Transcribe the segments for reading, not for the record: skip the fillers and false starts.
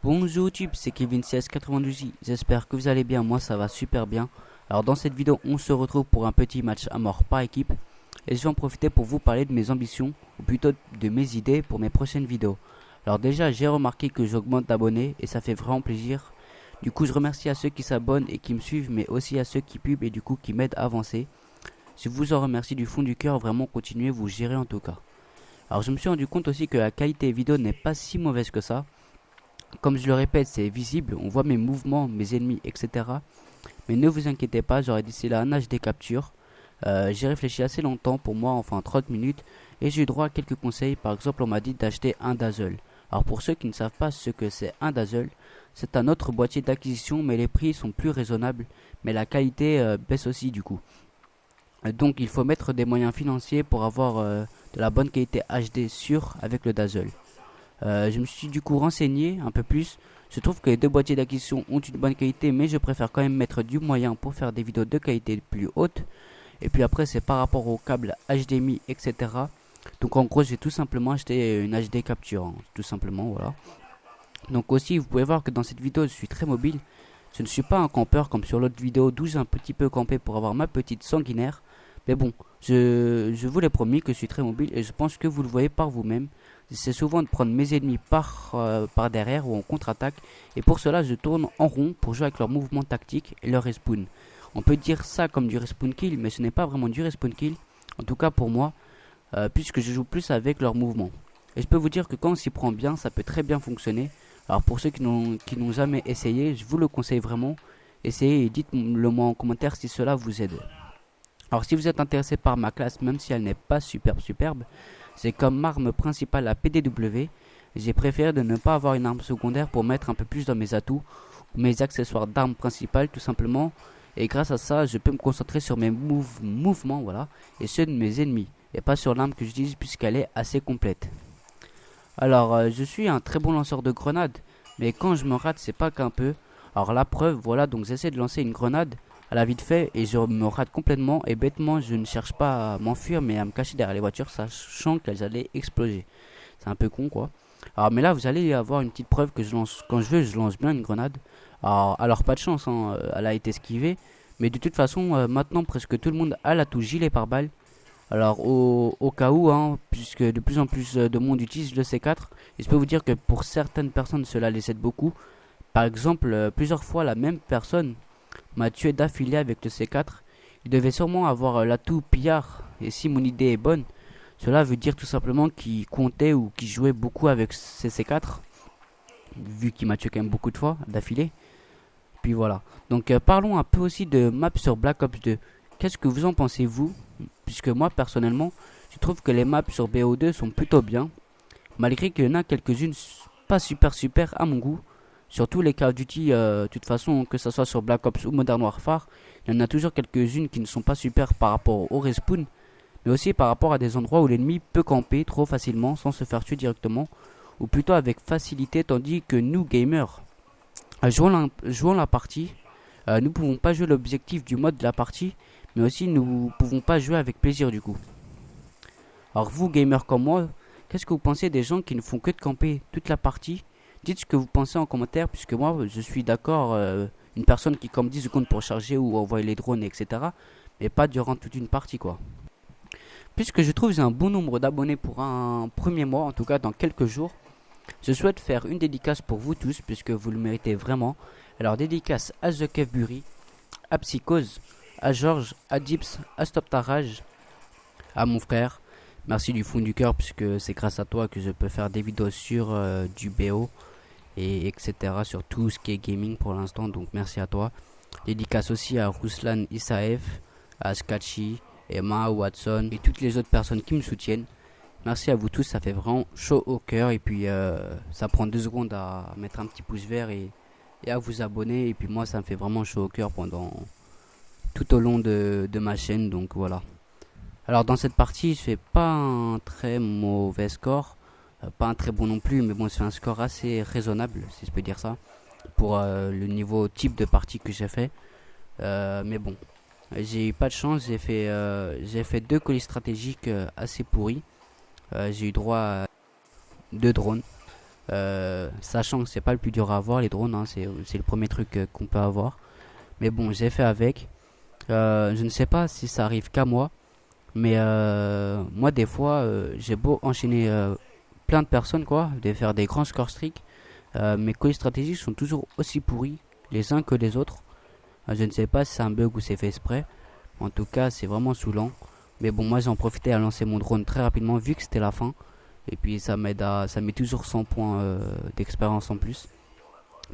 Bonjour YouTube, c'est Kevin CS92i, j'espère que vous allez bien, moi ça va super bien. Alors dans cette vidéo on se retrouve pour un petit match à mort par équipe et je vais en profiter pour vous parler de mes ambitions ou plutôt de mes idées pour mes prochaines vidéos. Alors déjà j'ai remarqué que j'augmente d'abonnés et ça fait vraiment plaisir. Du coup je remercie à ceux qui s'abonnent et qui me suivent mais aussi à ceux qui pubent et du coup qui m'aident à avancer. Je vous en remercie du fond du cœur, vraiment continuez, vous gérez en tout cas. Alors je me suis rendu compte aussi que la qualité vidéo n'est pas si mauvaise que ça. Comme je le répète, c'est visible, on voit mes mouvements, mes ennemis, etc. Mais ne vous inquiétez pas, j'aurai d'ici là un HD capture. J'ai réfléchi assez longtemps, pour moi, enfin 30 minutes, et j'ai eu droit à quelques conseils. Par exemple, on m'a dit d'acheter un Dazzle. Alors pour ceux qui ne savent pas ce que c'est un Dazzle, c'est un autre boîtier d'acquisition, mais les prix sont plus raisonnables, mais la qualité baisse aussi du coup. Donc il faut mettre des moyens financiers pour avoir de la bonne qualité HD sûre avec le Dazzle. Je me suis du coup renseigné un peu plus. Je trouve que les deux boîtiers d'acquisition ont une bonne qualité, mais je préfère quand même mettre du moyen pour faire des vidéos de qualité plus haute. Et puis après, c'est par rapport au câble HDMI, etc. Donc en gros, j'ai tout simplement acheté une HD capture, hein, tout simplement, voilà. Donc aussi, vous pouvez voir que dans cette vidéo, je suis très mobile. Je ne suis pas un campeur comme sur l'autre vidéo d'où j'ai un petit peu campé pour avoir ma petite sanguinaire. Mais bon, je vous l'ai promis que je suis très mobile et je pense que vous le voyez par vous-même. C'est souvent de prendre mes ennemis par derrière ou en contre-attaque. Et pour cela, je tourne en rond pour jouer avec leurs mouvements tactiques et leur respawn. On peut dire ça comme du respawn kill, mais ce n'est pas vraiment du respawn kill. En tout cas pour moi, puisque je joue plus avec leurs mouvements. Et je peux vous dire que quand on s'y prend bien, ça peut très bien fonctionner. Alors pour ceux qui n'ont jamais essayé, je vous le conseille vraiment. Essayez et dites-le moi en commentaire si cela vous aide. Alors si vous êtes intéressé par ma classe, même si elle n'est pas superbe, c'est comme arme principale la PDW. J'ai préféré de ne pas avoir une arme secondaire pour mettre un peu plus dans mes atouts, ou mes accessoires d'armes principales tout simplement. Et grâce à ça, je peux me concentrer sur mes mouvements, voilà, et ceux de mes ennemis, et pas sur l'arme que j'utilise puisqu'elle est assez complète. Alors je suis un très bon lanceur de grenades, mais quand je me rate, c'est pas qu'un peu. Alors la preuve, voilà, donc j'essaie de lancer une grenade à la vite fait et je me rate complètement et bêtement je ne cherche pas à m'enfuir mais à me cacher derrière les voitures sachant qu'elles allaient exploser. C'est un peu con quoi. Alors mais là vous allez avoir une petite preuve que je lance quand je lance bien une grenade. Alors pas de chance, hein, elle a été esquivée. Mais de toute façon maintenant presque tout le monde a la touche gilet pare-balles. Alors au cas où, hein, puisque de plus en plus de monde utilise le C4, et je peux vous dire que pour certaines personnes cela les aide beaucoup. Par exemple, plusieurs fois la même personne m'a tué d'affilée avec le C4. Il devait sûrement avoir l'atout pillard. Et si mon idée est bonne, cela veut dire tout simplement qu'il comptait ou qu'il jouait beaucoup avec ses C4. Vu qu'il m'a tué quand même beaucoup de fois d'affilée. Puis voilà. Donc parlons un peu aussi de maps sur Black Ops 2. Qu'est-ce que vous en pensez vous? Puisque moi personnellement, je trouve que les maps sur BO2 sont plutôt bien. Malgré qu'il y en a quelques-unes pas super à mon goût. Surtout les Call of Duty, de toute façon, que ce soit sur Black Ops ou Modern Warfare, il y en a toujours quelques-unes qui ne sont pas super par rapport au respawn, mais aussi par rapport à des endroits où l'ennemi peut camper trop facilement sans se faire tuer directement, ou plutôt avec facilité, tandis que nous, gamers, jouant la partie, nous pouvons pas jouer l'objectif du mode de la partie, mais aussi nous pouvons pas jouer avec plaisir du coup. Alors vous, gamers comme moi, qu'est-ce que vous pensez des gens qui ne font que de camper toute la partie? Dites ce que vous pensez en commentaire, puisque moi, je suis d'accord, une personne qui campe 10 secondes pour charger ou envoyer les drones, etc. Mais pas durant toute une partie, quoi. Puisque je trouve que j'ai un bon nombre d'abonnés pour un premier mois, en tout cas dans quelques jours, je souhaite faire une dédicace pour vous tous, puisque vous le méritez vraiment. Alors dédicace à The Kevbury, à Psychose, à Georges, à Dips, à Stop Ta Rage, à mon frère. Merci du fond du cœur, puisque c'est grâce à toi que je peux faire des vidéos sur du BO et etc. sur tout ce qui est gaming pour l'instant. Donc merci à toi. Dédicace aussi à Ruslan Isaef, à Sketchy, Emma, Watson et toutes les autres personnes qui me soutiennent. Merci à vous tous, ça fait vraiment chaud au cœur. Et puis ça prend 2 secondes à mettre un petit pouce vert et à vous abonner. Et puis moi ça me fait vraiment chaud au cœur pendant tout au long de ma chaîne. Donc voilà. Alors dans cette partie, je fais pas un très mauvais score, pas un très bon non plus, mais bon, c'est un score assez raisonnable, si je peux dire ça, pour le niveau type de partie que j'ai fait. Mais bon, j'ai eu pas de chance, j'ai fait 2 colis stratégiques assez pourris. J'ai eu droit à 2 drones. sachant que c'est pas le plus dur à avoir les drones, hein, c'est le premier truc qu'on peut avoir. Mais bon, j'ai fait avec. Je ne sais pas si ça arrive qu'à moi, mais moi des fois j'ai beau enchaîner plein de personnes quoi, de faire des grands score streaks, mes colis stratégiques sont toujours aussi pourris les uns que les autres. Je ne sais pas si c'est un bug ou c'est fait exprès. En tout cas, c'est vraiment saoulant. Mais bon, moi j'en profitais à lancer mon drone très rapidement vu que c'était la fin. Et puis ça met toujours 100 points d'expérience en plus.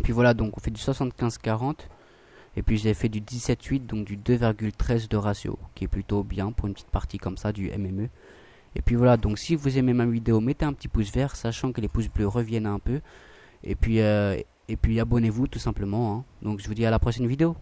Puis voilà, donc on fait du 75-40. Et puis j'ai fait du 17-8, donc du 2,13 de ratio, qui est plutôt bien pour une petite partie comme ça du MME. Et puis voilà, donc si vous aimez ma vidéo, mettez un petit pouce vert, sachant que les pouces bleus reviennent un peu. Et puis abonnez-vous tout simplement, hein. Donc je vous dis à la prochaine vidéo.